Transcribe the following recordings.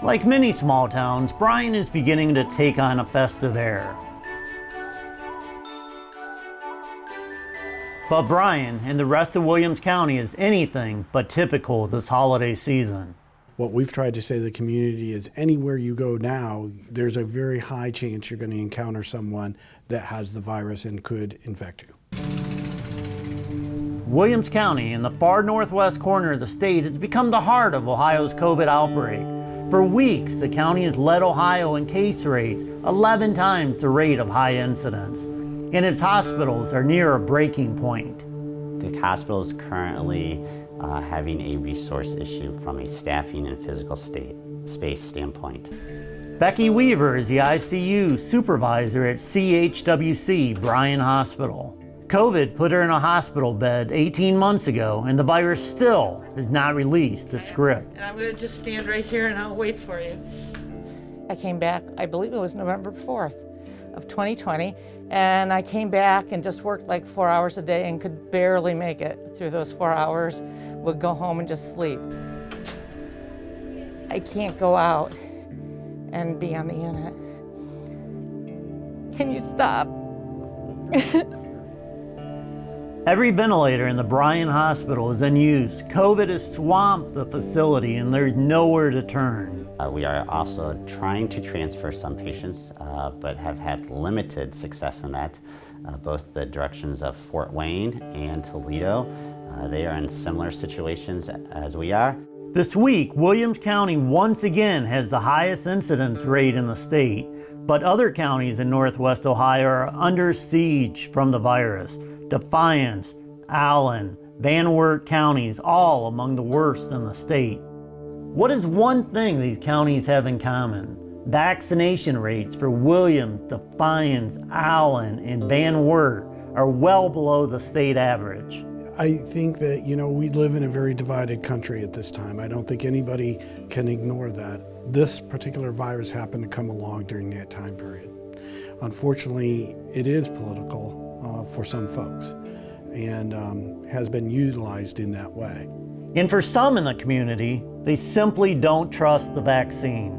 Like many small towns, Bryan is beginning to take on a festive air. But Bryan and the rest of Williams County is anything but typical this holiday season. What we've tried to say to the community is anywhere you go now, there's a very high chance you're going to encounter someone that has the virus and could infect you. Williams County, in the far northwest corner of the state, has become the heart of Ohio's COVID outbreak. For weeks, the county has led Ohio in case rates 11 times the rate of high incidence, and its hospitals are near a breaking point. The hospital is currently having a resource issue from a staffing and physical space standpoint. Becky Weaver is the ICU supervisor at CHWC Bryan Hospital. COVID put her in a hospital bed 18 months ago, and the virus still has not released its grip. And I'm going to just stand right here and I'll wait for you. I came back, I believe it was November 4th of 2020, and I came back and just worked like 4 hours a day and could barely make it through those 4 hours. Would go home and just sleep. I can't go out and be on the unit. Can you stop? Every ventilator in the Bryan Hospital is unused. COVID has swamped the facility and there's nowhere to turn. We are also trying to transfer some patients, but have had limited success in that. Both the directions of Fort Wayne and Toledo, they are in similar situations as we are. This week, Williams County once again has the highest incidence rate in the state, but other counties in Northwest Ohio are under siege from the virus. Defiance, Allen, Van Wert counties, all among the worst in the state. What is one thing these counties have in common? Vaccination rates for Williams, Defiance, Allen, and Van Wert are well below the state average. I think that, we live in a very divided country at this time. I don't think anybody can ignore that. This particular virus happened to come along during that time period. Unfortunately, it is political for some folks and has been utilized in that way. And for some in the community, they simply don't trust the vaccine.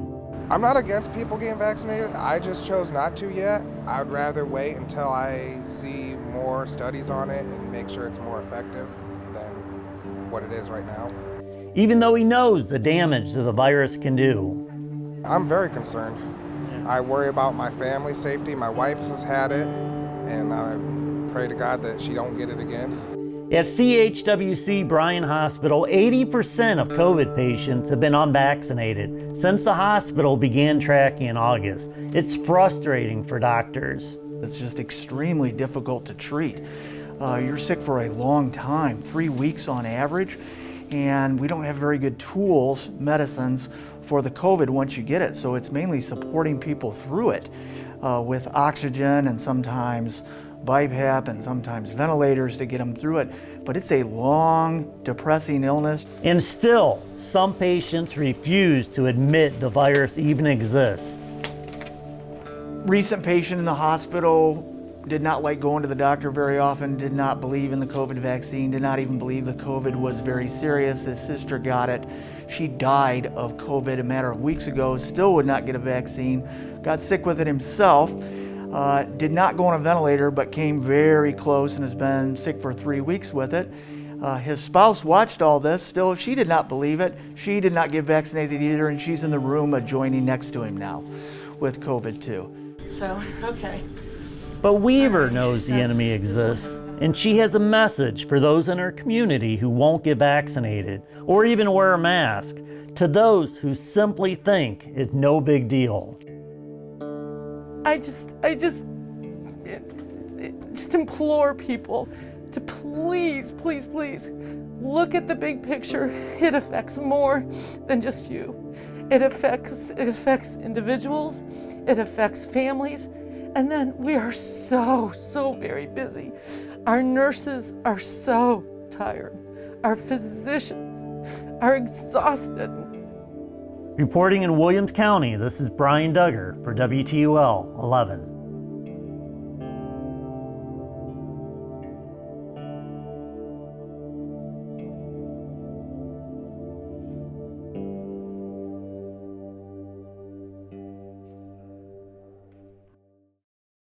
I'm not against people getting vaccinated. I just chose not to yet. I'd rather wait until I see more studies on it and make sure it's more effective than what it is right now. Even though he knows the damage that the virus can do. I'm very concerned. I worry about my family's safety. My wife has had it, and I pray to God that she don't get it again. At CHWC Bryan Hospital, 80% of COVID patients have been unvaccinated since the hospital began tracking in August. It's frustrating for doctors. It's just extremely difficult to treat. You're sick for a long time, 3 weeks on average, and we don't have very good tools, medicines, for the COVID once you get it. So it's mainly supporting people through it with oxygen and sometimes BiPAP and sometimes ventilators to get them through it. But it's a long, depressing illness. And still, some patients refuse to admit the virus even exists. Recent patient in the hospital did not like going to the doctor very often, did not believe in the COVID vaccine, did not even believe the COVID was very serious. His sister got it. She died of COVID a matter of weeks ago, still would not get a vaccine, got sick with it himself. Did not go on a ventilator, but came very close and has been sick for 3 weeks with it. His spouse watched all this. Still, she did not believe it. She did not get vaccinated either, and she's in the room adjoining next to him now with COVID too. So, okay. But Weaver knows the enemy exists, and she has a message for those in her community who won't get vaccinated or even wear a mask, to those who simply think it's no big deal. I just implore people to please, please, please look at the big picture. It affects more than just you. It affects individuals, it affects families, and then we are so very busy. Our nurses are so tired. Our physicians are exhausted. Reporting in Williams County, this is Brian Duggar for WTUL 11.